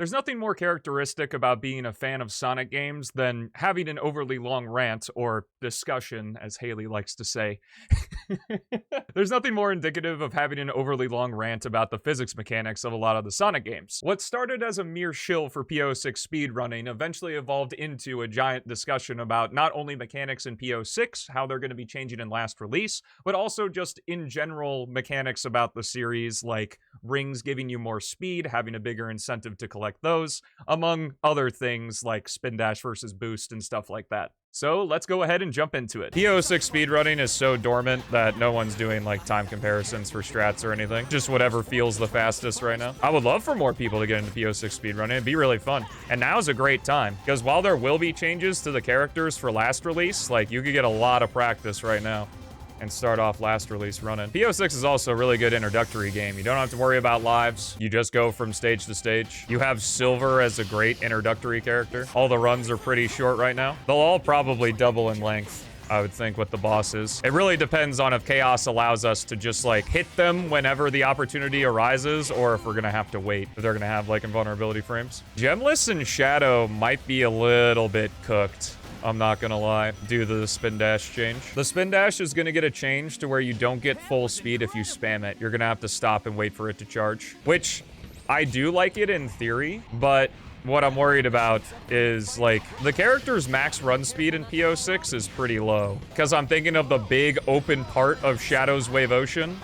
There's nothing more characteristic about being a fan of Sonic games than having an overly long rant, or discussion, as Haley likes to say. There's nothing more indicative of having an overly long rant about the physics mechanics of a lot of the Sonic games. What started as a mere shill for PO6 speedrunning eventually evolved into a giant discussion about not only mechanics in PO6, how they're going to be changing in last release, but also just in general mechanics about the series, like rings giving you more speed, having a bigger incentive to collect those, among other things like spin dash versus boost and stuff like that. So let's go ahead and jump into it. PO6 speedrunning is so dormant that no one's doing like time comparisons for strats or anything. Just whatever feels the fastest right now. I would love for more people to get into PO6 speedrunning. It'd be really fun. And now's a great time, because while there will be changes to the characters for last release, like you could get a lot of practice right now and start off last release running. PO6 is also a really good introductory game. You don't have to worry about lives. You just go from stage to stage. You have Silver as a great introductory character. All the runs are pretty short right now. They'll all probably double in length, I would think, with the bosses. It really depends on if Chaos allows us to just like hit them whenever the opportunity arises, or if we're gonna have to wait. If they're gonna have like invulnerability frames. Gemless and Shadow might be a little bit cooked, I'm not gonna lie, due to the spin dash change. The spin dash is gonna get a change to where you don't get full speed if you spam it. You're gonna have to stop and wait for it to charge, which I do like it in theory, but what I'm worried about is like the character's max run speed in PO6 is pretty low, because I'm thinking of the big open part of Shadow's Wave Ocean.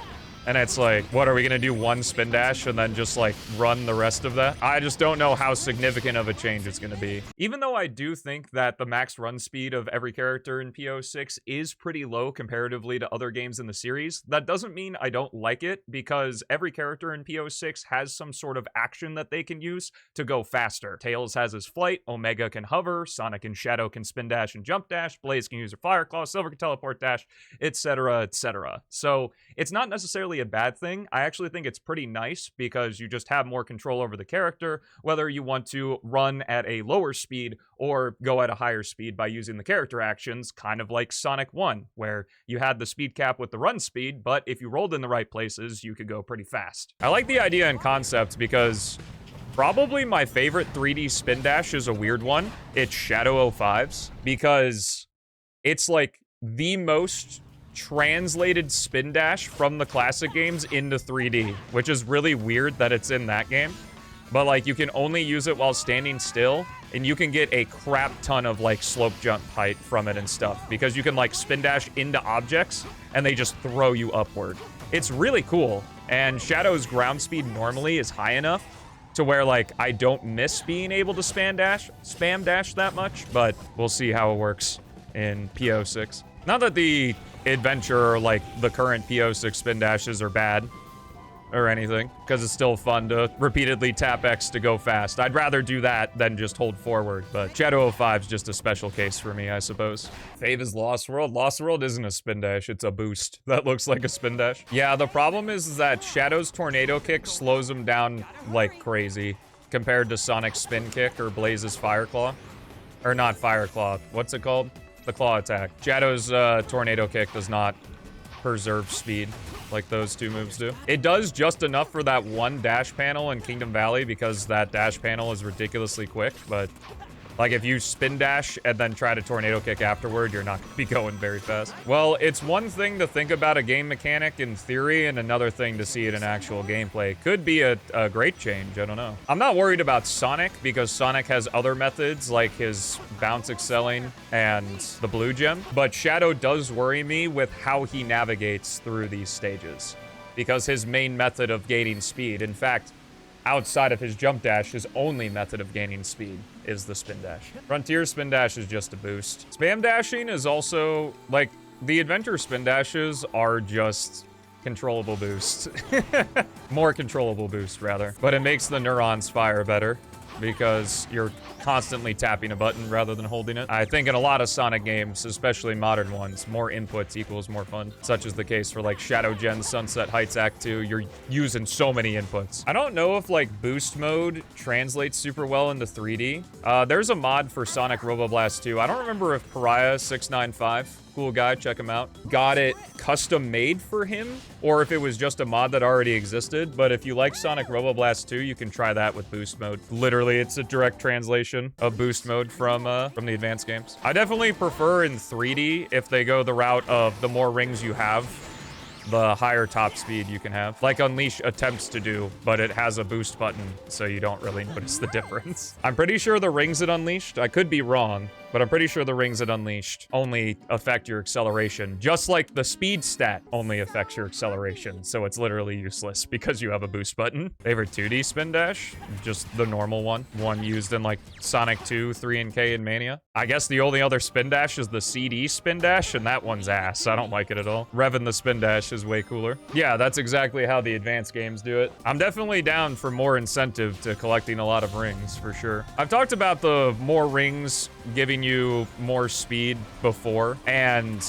And it's like, what, are we gonna do one spin dash and then just like run the rest of that? I just don't know how significant of a change it's gonna be. Even though I do think that the max run speed of every character in PO6 is pretty low comparatively to other games in the series, that doesn't mean I don't like it, because every character in PO6 has some sort of action that they can use to go faster. Tails has his flight, Omega can hover, Sonic and Shadow can spin dash and jump dash, Blaze can use her fire claw, Silver can teleport dash, etc, etc. So it's not necessarily a bad thing. I actually think it's pretty nice, because you just have more control over the character, whether you want to run at a lower speed or go at a higher speed by using the character actions, kind of like Sonic 1, where you had the speed cap with the run speed, but if you rolled in the right places, you could go pretty fast. I like the idea and concept, because probably my favorite 3D spin dash is a weird one. It's Shadow 05's, because it's like the most translated spin dash from the classic games into 3D, which is really weird that it's in that game. But like, you can only use it while standing still, and you can get a crap ton of like slope jump height from it and stuff, because you can like spin dash into objects and they just throw you upward. It's really cool, and Shadow's ground speed normally is high enough to where like I don't miss being able to spam dash that much, but we'll see how it works in PO6. Not that the adventure or like the current PO6 spin dashes are bad or anything, because it's still fun to repeatedly tap X to go fast. I'd rather do that than just hold forward, but Shadow 05 is just a special case for me, I suppose. Fave is Lost World. Lost World isn't a spin dash, it's a boost that looks like a spin dash. Yeah, the problem is that Shadow's tornado kick slows him down like crazy compared to Sonic's spin kick or Blaze's fire claw. Or not fire claw, what's it called? The claw attack. Shadow's tornado kick does not preserve speed like those two moves do. It does just enough for that one dash panel in Kingdom Valley, because that dash panel is ridiculously quick, but like if you spin dash and then try to tornado kick afterward, you're not going to be going very fast. Well, it's one thing to think about a game mechanic in theory and another thing to see it in actual gameplay. Could be a great change, I don't know. I'm not worried about Sonic, because Sonic has other methods like his bounce excelling and the blue gem, but Shadow does worry me with how he navigates through these stages, because his main method of gaining speed, in fact, outside of his jump dash, his only method of gaining speed is the spin dash. Frontier spin dash is just a boost. Spam dashing is also, like, the adventure spin dashes are just controllable boost. More controllable boost, rather. But it makes the neurons fire better, because you're constantly tapping a button rather than holding it. I think in a lot of Sonic games, especially modern ones, more inputs equals more fun. Such is the case for like Shadow Gen Sunset Heights Act 2. You're using so many inputs. I don't know if like boost mode translates super well into 3D. There's a mod for Sonic Roboblast 2. I don't remember if Pariah 695 cool guy. Check him out. Got it custom made for him, or if it was just a mod that already existed. But if you like Sonic Roboblast 2, you can try that with boost mode. Literally, it's a direct translation of boost mode from the advanced games. I definitely prefer in 3D if they go the route of the more rings you have, the higher top speed you can have. Like Unleash attempts to do, but it has a boost button, so you don't really notice the difference. I'm pretty sure the rings at Unleashed, I could be wrong, but I'm pretty sure the rings at Unleashed only affect your acceleration, just like the speed stat only affects your acceleration, so it's literally useless because you have a boost button. Favorite 2D spin dash? Just the normal one. One used in like Sonic 2, 3, and K, and Mania. I guess the only other spin dash is the CD spin dash, and that one's ass. I don't like it at all. Revin the spin dash is way cooler. Yeah, that's exactly how the advanced games do it. I'm definitely down for more incentive to collecting a lot of rings, for sure. I've talked about the more rings giving you more speed before, and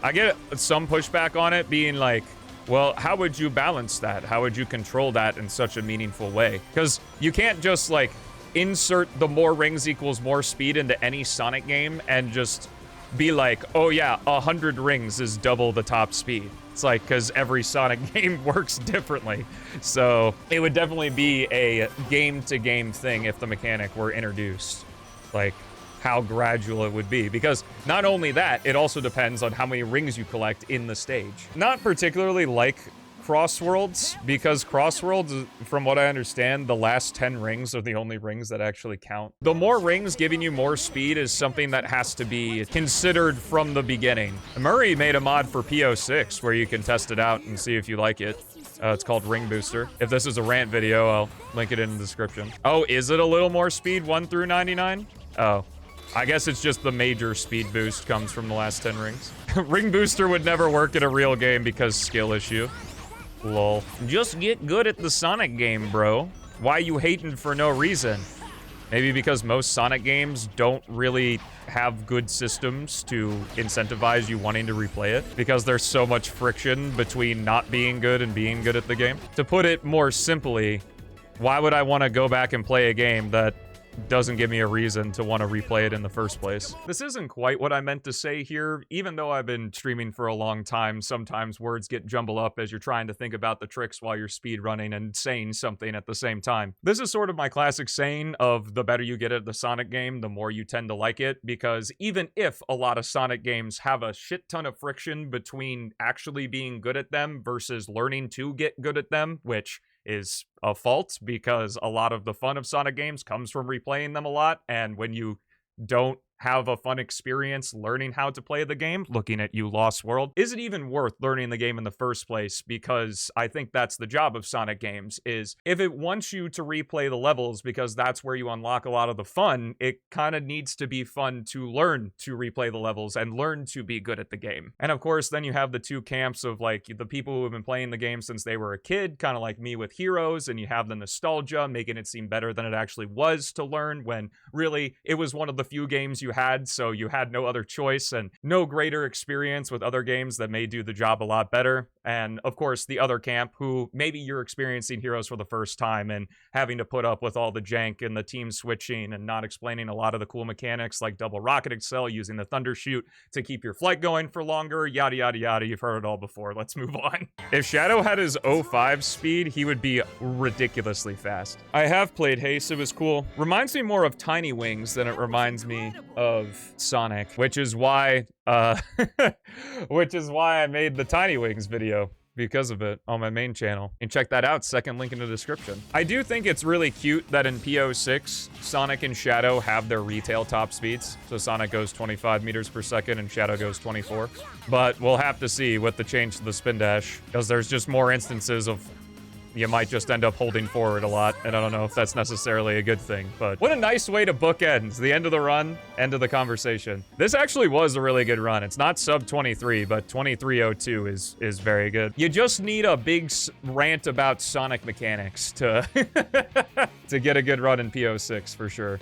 I get some pushback on it being like, well, how would you balance that? How would you control that in such a meaningful way? Because you can't just like insert the more rings equals more speed into any Sonic game and just be like, oh yeah, 100 rings is double the top speed. It's like, because every Sonic game works differently. So it would definitely be a game-to-game thing if the mechanic were introduced. Like, how gradual it would be. Because not only that, it also depends on how many rings you collect in the stage. Not particularly like Crossworlds, because Crossworlds, from what I understand, the last 10 rings are the only rings that actually count. The more rings giving you more speed is something that has to be considered from the beginning. Murray made a mod for PO6 where you can test it out and see if you like it. It's called Ring Booster. If this is a rant video, I'll link it in the description. Oh, is it a little more speed, 1 through 99? Oh. I guess it's just the major speed boost comes from the last 10 rings. Ring Booster would never work in a real game because skill issue. Lol. Just get good at the Sonic game, bro. Why you hating for no reason? Maybe because most Sonic games don't really have good systems to incentivize you wanting to replay it, because there's so much friction between not being good and being good at the game. To put it more simply, why would I want to go back and play a game that doesn't give me a reason to want to replay it in the first place? This isn't quite what I meant to say here. Even though I've been streaming for a long time, sometimes words get jumbled up as you're trying to think about the tricks while you're speedrunning and saying something at the same time. This is sort of my classic saying of the better you get at the Sonic game, the more you tend to like it, because even if a lot of Sonic games have a shit ton of friction between actually being good at them versus learning to get good at them, which is a fault because a lot of the fun of Sonic games comes from replaying them a lot, and when you don't have a fun experience learning how to play the game, looking at you, Lost World, is it even worth learning the game in the first place? Because I think that's the job of Sonic games, is if it wants you to replay the levels because that's where you unlock a lot of the fun, it kind of needs to be fun to learn to replay the levels and learn to be good at the game. And of course, then you have the two camps of like the people who have been playing the game since they were a kid, kind of like me with Heroes, and you have the nostalgia making it seem better than it actually was to learn, when really it was one of the few games you had, so you had no other choice and no greater experience with other games that may do the job a lot better. And of course, the other camp, who maybe you're experiencing Heroes for the first time and having to put up with all the jank and the team switching and not explaining a lot of the cool mechanics like double rocket excel, using the thunder shoot to keep your flight going for longer, yada yada yada. You've heard it all before. Let's move on. If Shadow had his 05 speed, he would be ridiculously fast. I have played Haste. It was cool. Reminds me more of Tiny Wings than it reminds me of Sonic, which is why which is why I made the Tiny Wings video, because of it, on my main channel. And check that out, second link in the description. I do think it's really cute that in PO6, Sonic and Shadow have their retail top speeds. So Sonic goes 25 meters per second and Shadow goes 24. But we'll have to see with the change to the spin dash, because there's just more instances of you might just end up holding forward a lot, and I don't know if that's necessarily a good thing, but what a nice way to bookend the end of the run, end of the conversation. This actually was a really good run. It's not sub 23, but 2302 is very good. You just need a big rant about Sonic mechanics to to get a good run in PO6 for sure.